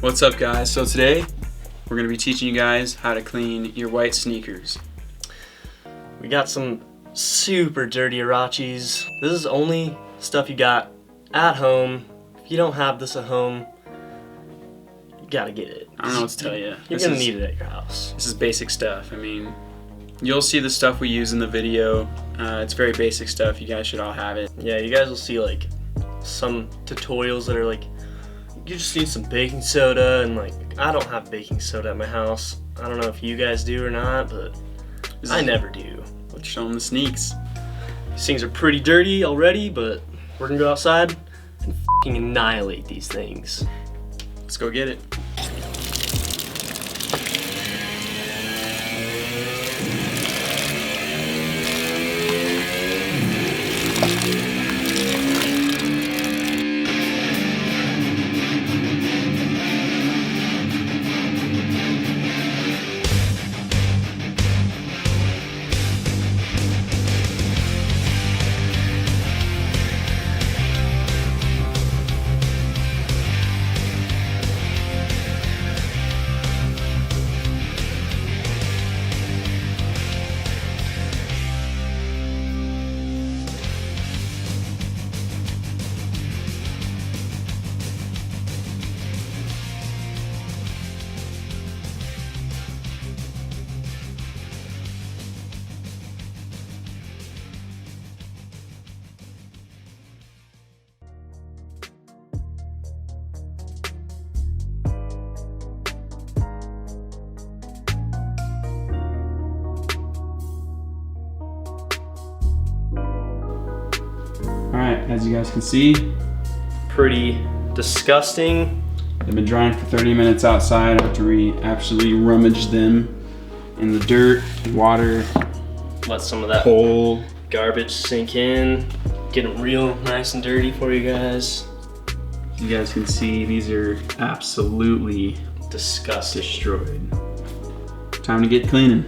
What's up, guys? So today we're going to be teaching you guys how to clean your white sneakers. We got some super dirty huaraches. This is only stuff you got at home. If you don't have this at home, you gotta get it. I don't know what to tell you. You're gonna need it at your house. This is basic stuff. I mean, you'll see the stuff we use in the video. It's very basic stuff. You guys should all have it. Yeah, you guys will see like some tutorials that are like, you just need some baking soda, and like, I don't have baking soda at my house. I don't know if you guys do or not, but I never do. Let's show them the sneaks. These things are pretty dirty already, but we're gonna go outside and f***ing annihilate these things. Let's go get it. Alright, as you guys can see, Pretty disgusting. they've been drying for 30 minutes outside after we absolutely rummaged them in the dirt, water, Let some of that hole. garbage sink in. Get them real nice and dirty for you guys. You guys can see these are absolutely Disgusting. destroyed. Time to get cleaning.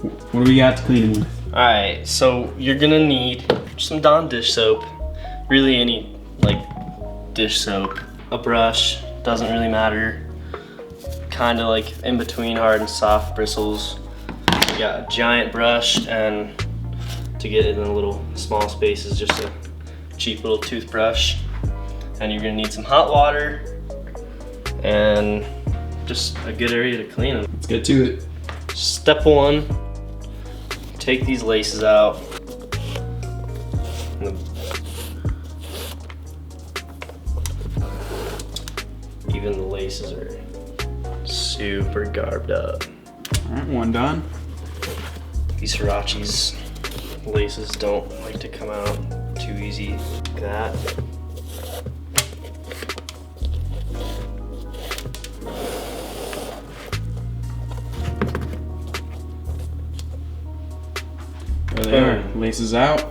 What do we got to clean them with? Alright, so you're gonna need some Dawn dish soap. Really any like dish soap. A brush, doesn't really matter. Kinda like in between hard and soft bristles. You got a giant brush, and to get it in the little small spaces, just a cheap little toothbrush. And you're gonna need some hot water and just a good area to clean them. Let's get to it. Step one, take these laces out. Even the laces are super garbed up. Alright, one done. These huaraches laces don't like to come out too easy like that. There they are. Laces out.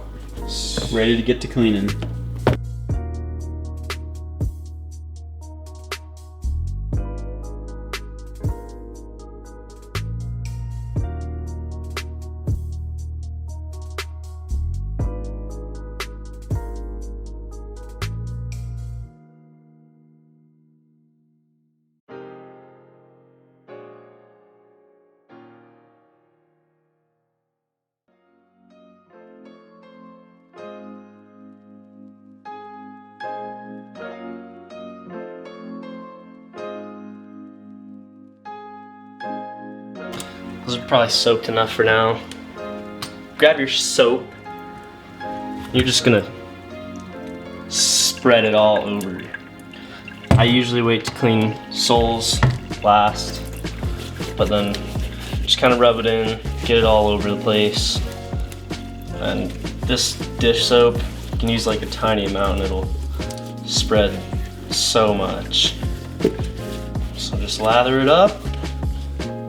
Ready to get to cleaning. Those are probably soaked enough for now. Grab your soap. You're just gonna spread it all over. I usually wait to clean soles last, but then just kind of rub it in, get it all over the place. And this dish soap, you can use like a tiny amount and it'll spread so much. So just lather it up.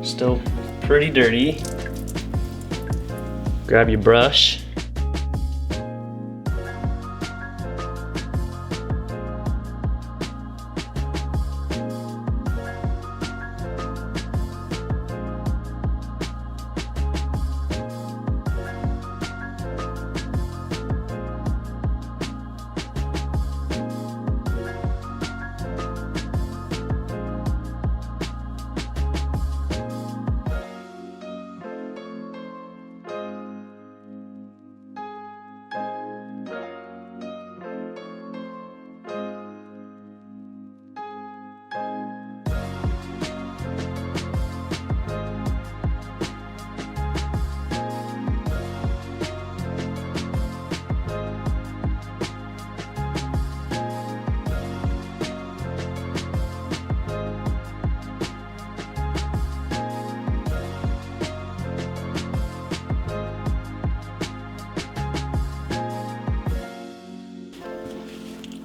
Still pretty dirty. Grab your brush.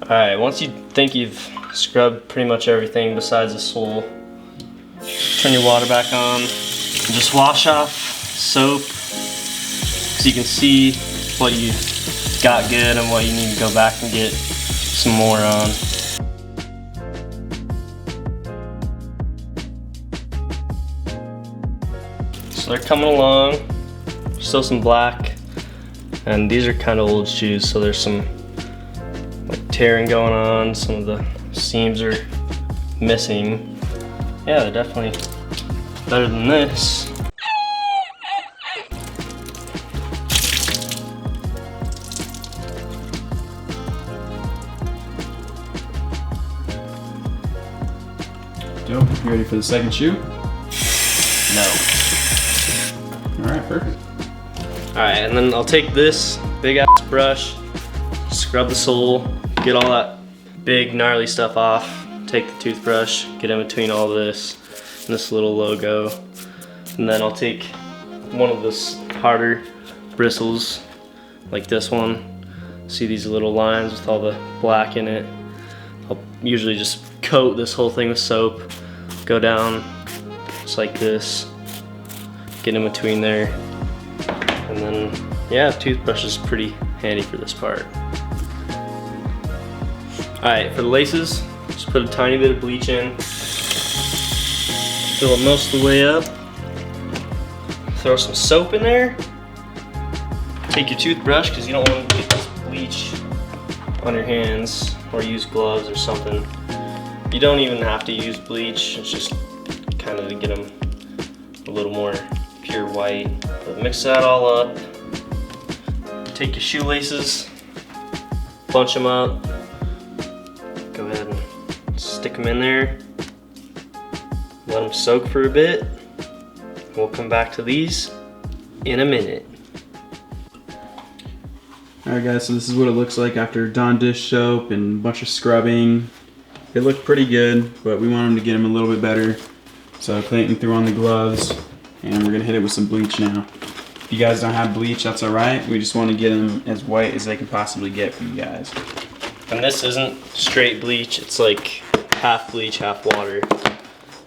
Alright, once you think you've scrubbed pretty much everything besides the sole, turn your water back on and just wash off soap so you can see what you got good and what you need to go back and get some more on. So they're coming along, still some black, and these are kind of old shoes, so there's some like tearing going on, some of the seams are missing. Yeah, they're definitely better than this. Joe, you ready for the second shoe? No. Alright, perfect. Alright, and then I'll take this big ass brush, scrub the sole, get all that big gnarly stuff off, take the toothbrush, get in between all this and this little logo, and then I'll take one of the harder bristles, like this one. See these little lines with all the black in it? I'll usually just coat this whole thing with soap, go down just like this, get in between there, and then yeah, toothbrush is pretty handy for this part. Alright, for the laces, just put a tiny bit of bleach in, fill it most of the way up, throw some soap in there, take your toothbrush because you don't want to get this bleach on your hands, or use gloves or something. You don't even have to use bleach, it's just kind of to get them a little more pure white. But mix that all up, take your shoelaces, bunch them up, go ahead and stick them in there, let them soak for a bit. We'll come back to these in a minute. Alright guys, so this is what it looks like after Dawn dish soap and a bunch of scrubbing. It looked pretty good, but we want them to get them a little bit better. So Clayton threw on the gloves, and we're gonna hit it with some bleach now. If you guys don't have bleach, that's alright. We just want to get them as white as they can possibly get for you guys. And this isn't straight bleach, it's like half bleach, half water,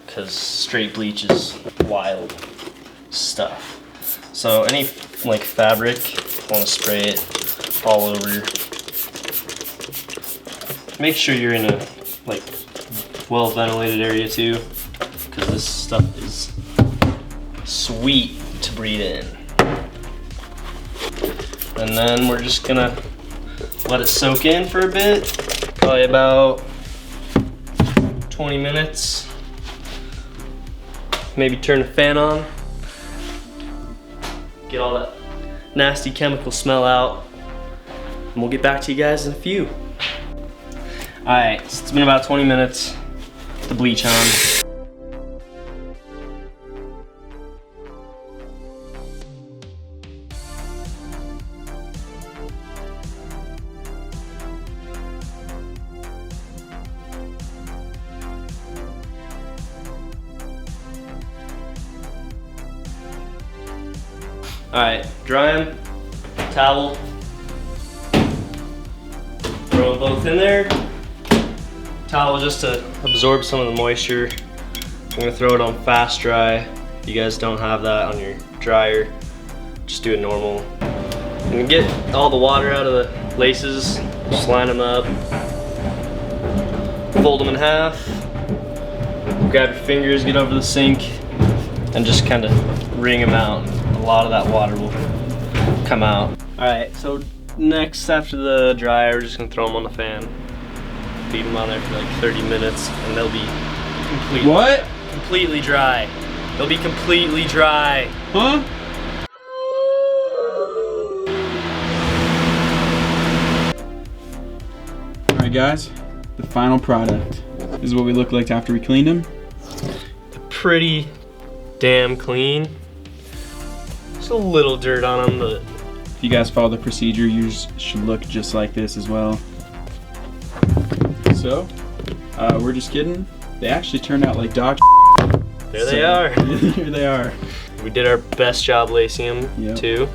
because straight bleach is wild stuff. So any like fabric, you want to spray it all over. Make sure you're in a like well ventilated area too, because this stuff is sweet to breathe in. And then we're just gonna let it soak in for a bit, probably about 20 minutes. Maybe turn the fan on, get all that nasty chemical smell out, and we'll get back to you guys in a few. Alright, so it's been about 20 minutes, the bleach on. Alright, dry them, towel, throw them both in there. Towel just to absorb some of the moisture. I'm gonna throw it on fast dry. If you guys don't have that on your dryer, just do it normal. And get all the water out of the laces, just line them up, fold them in half, grab your fingers, get over the sink, and just kind of wring them out. A lot of that water will come out. Alright, so next after the dryer, we're just gonna throw them on the fan. Leave them on there for like 30 minutes and they'll be completely dry. They'll be completely dry. Huh? Alright guys, the final product. This is what we look like after we cleaned them. Pretty damn clean. Just a little dirt on them, but if you guys follow the procedure, you should look just like this as well. So, we're just kidding. They actually turned out like dog. There they are. Here they are. We did our best job lacing them too.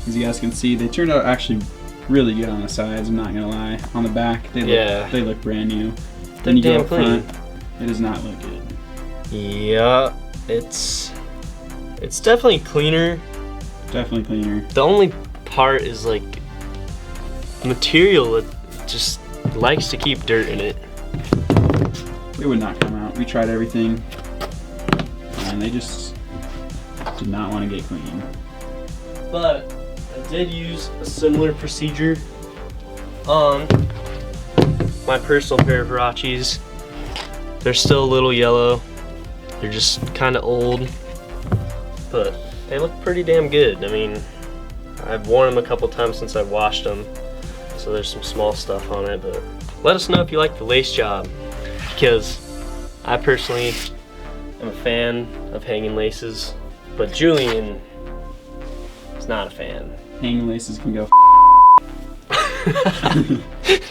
As you guys can see, they turned out actually really good on the sides. I'm not gonna lie. On the back, they look brand new. They're When you go damn up clean. front, it does not look good. Yeah, it's definitely cleaner. Definitely cleaner. The only part is like material that just likes to keep dirt in it. It would not come out. We tried everything, and they just did not want to get clean. But I did use a similar procedure on my personal pair of huaraches. They're still a little yellow. They're just kind of old, but they look pretty damn good. I mean, I've worn them a couple times since I washed them, so there's some small stuff on it, but let us know if you like the lace job, because I personally am a fan of hanging laces, but Julien is not a fan. Hanging laces can go.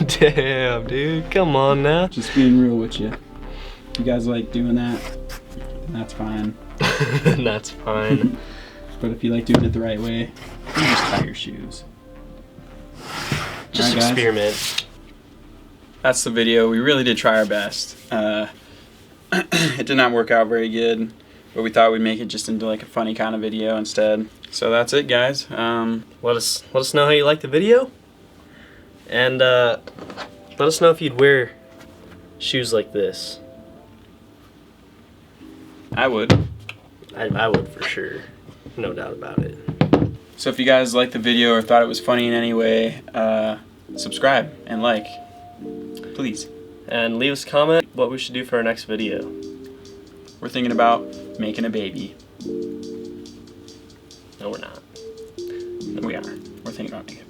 Damn, dude, come on now. Just being real with you. You guys like doing that? That's fine. That's fine. But if you like doing it the right way, you just tie your shoes. Just All right, guys. experiment. That's the video. We really did try our best. It did not work out very good, but we thought we'd make it just into like a funny kind of video instead. So that's it, guys. Let us know how you like the video, and let us know if you'd wear shoes like this. I would. I would for sure, no doubt about it. So if you guys liked the video or thought it was funny in any way, subscribe and like, please. And leave us a comment what we should do for our next video. We're thinking about making a baby. No, we're not. We are. We're thinking about making a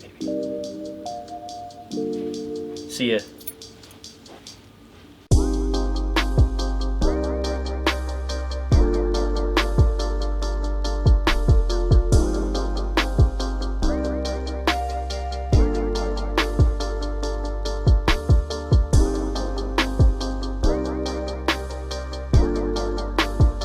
baby. See ya.